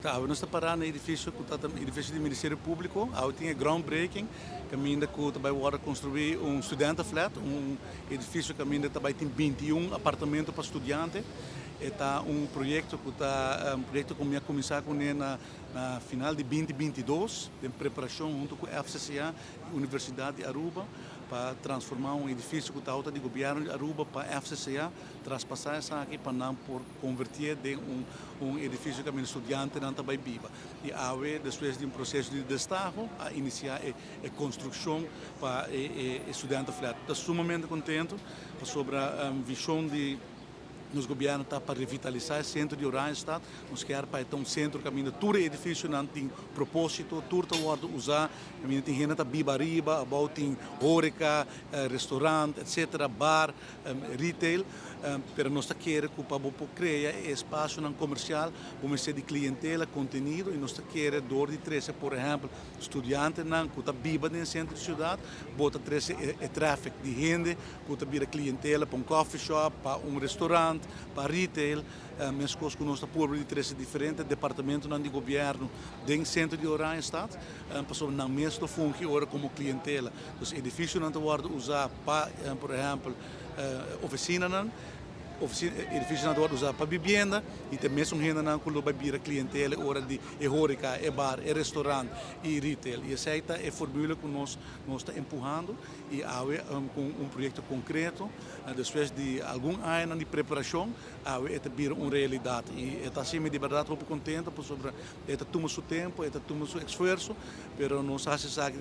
Tá, nós estamos parando no edifício, que está no edifício do Ministério Público. Aí tinha groundbreaking, que ainda vai agora construir um student flat, um edifício que ainda também tem 21 apartamentos para estudantes. Está um projeto que ia começar na final de 2022, em preparação junto com a FCCA e a Universidade de Aruba, para transformar um edifício que está alta de governo de Aruba para a FCCA, traspassar essa aqui para não por convertir de um edifício que o estudante não também viva. E aí, depois de um processo de destaque, a iniciar a construção para o estudante flat. Estou sumamente contente sobre a visão de nos governos está para revitalizar o centro de Oranjestad, nos quer para ter um centro que ainda todo edifício não tem propósito, tudo está usar, ainda tem gente que vive arriba, tem horeca, restaurante, etc., bar, retail, mas nós queremos que para criar espaço comercial, para ser de clientela, conteúdo, e nós queremos door de trazer, por exemplo, estudantes que vivem no centro da cidade, bota trazer o tráfego de gente, que vira clientela para um coffee shop, para um restaurante, para retail, mas coisas que nós temos de três diferentes departamentos de governo dentro do centro de Oranjestad, para não mesmo funcionar como clientela. Os edifícios não podem usar para, por exemplo, oficina, edifícios não podem usar para vivenda, e tem mesmo gente que vai vir clientela, hora de horeca, bar, restaurante e retail. E essa é a fórmula que nós estamos empurrando, e com um projeto concreto, depois de algum ano de preparação, é vir uma realidade. E está assim, de verdade, muito contente, sobre toma seu tempo, toma seu esforço, mas nós fazemos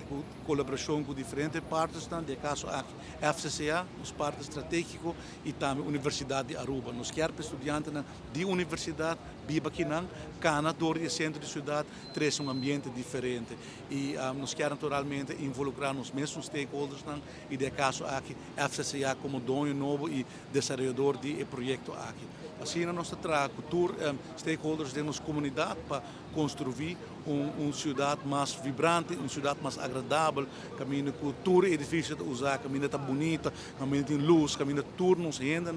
colaboração com diferentes partes, no caso a FCCA, os partes estratégicos, e também a Universidade de Aruba. Nós queremos estudantes de universidade, viva aqui na Cana, dentro do centro da cidade, traz um ambiente diferente. E nós queremos naturalmente involucrar os mesmos stakeholders, e no caso aqui, a FCCA como dono novo e desenvolvedor do projeto aqui. Assim, nós trazemos stakeholders da nossa comunidade para construir uma cidade mais vibrante, uma cidade mais agradável, caminho com todo edifício de usar, caminho está bonita, caminho tem luz, caminho tudo nos rende,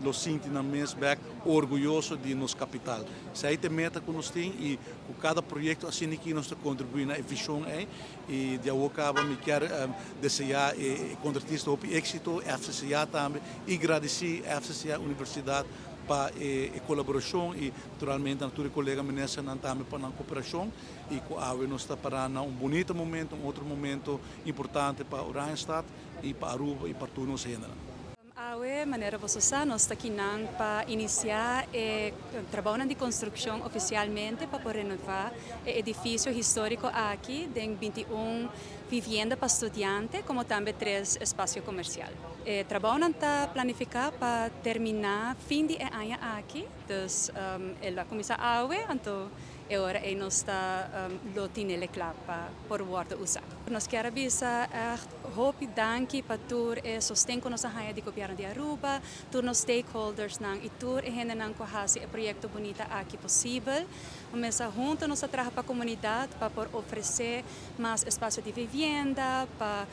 nós sentimos mesmo orgulhoso de nossa capital. Essa é a meta que nós temos, e com cada projeto assim que nós contribuímos na visão e de agora me quero desejar contratista o êxito, a FCCA também, e agradecer a FCCA Universidade para a colaboração, e naturalmente a colega Menessa também para a cooperação, e nós estamos parando um bonito momento, um outro momento importante para Oranjestad e para Aruba e para todos os gêneros. De maneira vossa, nós estamos aqui para iniciar o trabalho de construção oficialmente para renovar o edifício histórico aqui, tem 21 viviendas para estudantes, como também 3 espaços comerciais. O trabalho está planificado para terminar fim de ano aqui, então a começar a então agora nós estamos lotando ele claro para usar. Nós queremos danke para todo o sustento que nós temos de governo de Aruba, todos os stakeholders e toda a gente que faz o projeto bonito aqui possível. Mas juntos nós trabalhamos para a comunidade para oferecer mais espaço de vivenda, para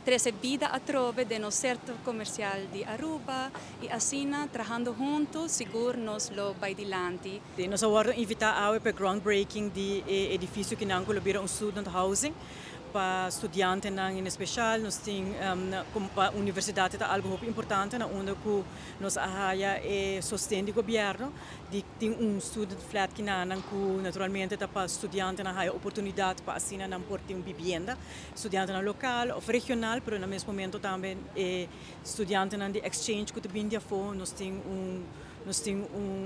trazer vida a través do nosso centro comercial de Aruba, e assim, trabalhando juntos, seguro nós lo vai adiante. Nós agora invitamos para o groundbreaking do edifício que não colaborou student housing, para estudantes em especial. Nós temos como a universidade é algo muito importante, onde nós temos sustento do governo, tem student flat que naturalmente para estudantes têm oportunidade para assim não por ter uma vivenda, estudantes local ou regional, mas no mesmo momento também estudantes de exchange que também nós temos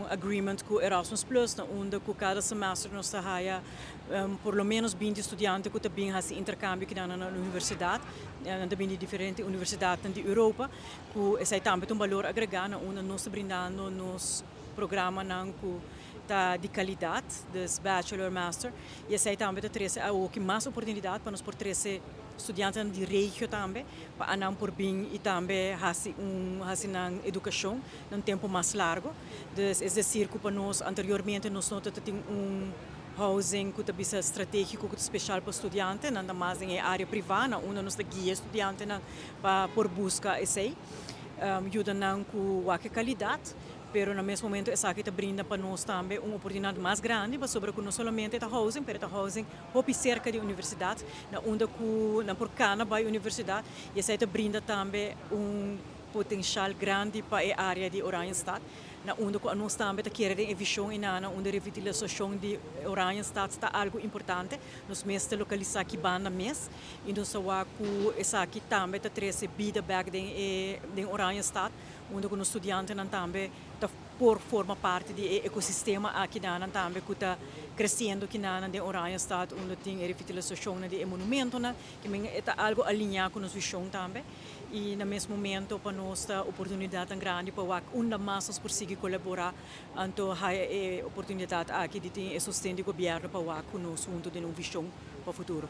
agreement com Erasmus Plus, onde cada semestre nós temos por lo menos 20 estudantes que também fazem intercâmbio aqui na universidade, também de diferentes universidades da Europa, que esse é também um valor agregado, onde nós brindando nos programas de qualidade, dos Bachelor, Master, e esse é também que mais oportunidade para nós por trazer estudantes de região também, para não por bem e também fazer uma educação num tempo mais largo. É decir, que para nós, anteriormente, nós tínhamos housing que é estratégico, que é especial para estudantes, não mais em área privada, onde nós guia estudantes para por busca esse, ajuda com a qualidade, pero no mesmo momento essa aqui brinda para nós também uma oportunidade mais grande, para sobre que não somente a housing, mas a housing hopi cerca de universidade, na onde ku na por cana by universidade, e essa brinda também potencial grande para a área de Oranjestad. Na onde nós também queremos a visão inana onde a revitalização de Oranjestad está algo importante. Nós mesmo localizar aqui banda mes, e nós sabemos que essa aqui também está trazendo vida back de Oranjestad, onde os estudantes também por forma parte do ecossistema aqui também que está crescendo aqui de Oranjestad, onde tem a revitalização de monumento, que é algo alinhado com a nossa visão também. E no mesmo momento para nós a oportunidade grande para onde mais por seguir colaborar, então há a oportunidade aqui de ter sustento do governo para conosco junto de uma visão para o futuro.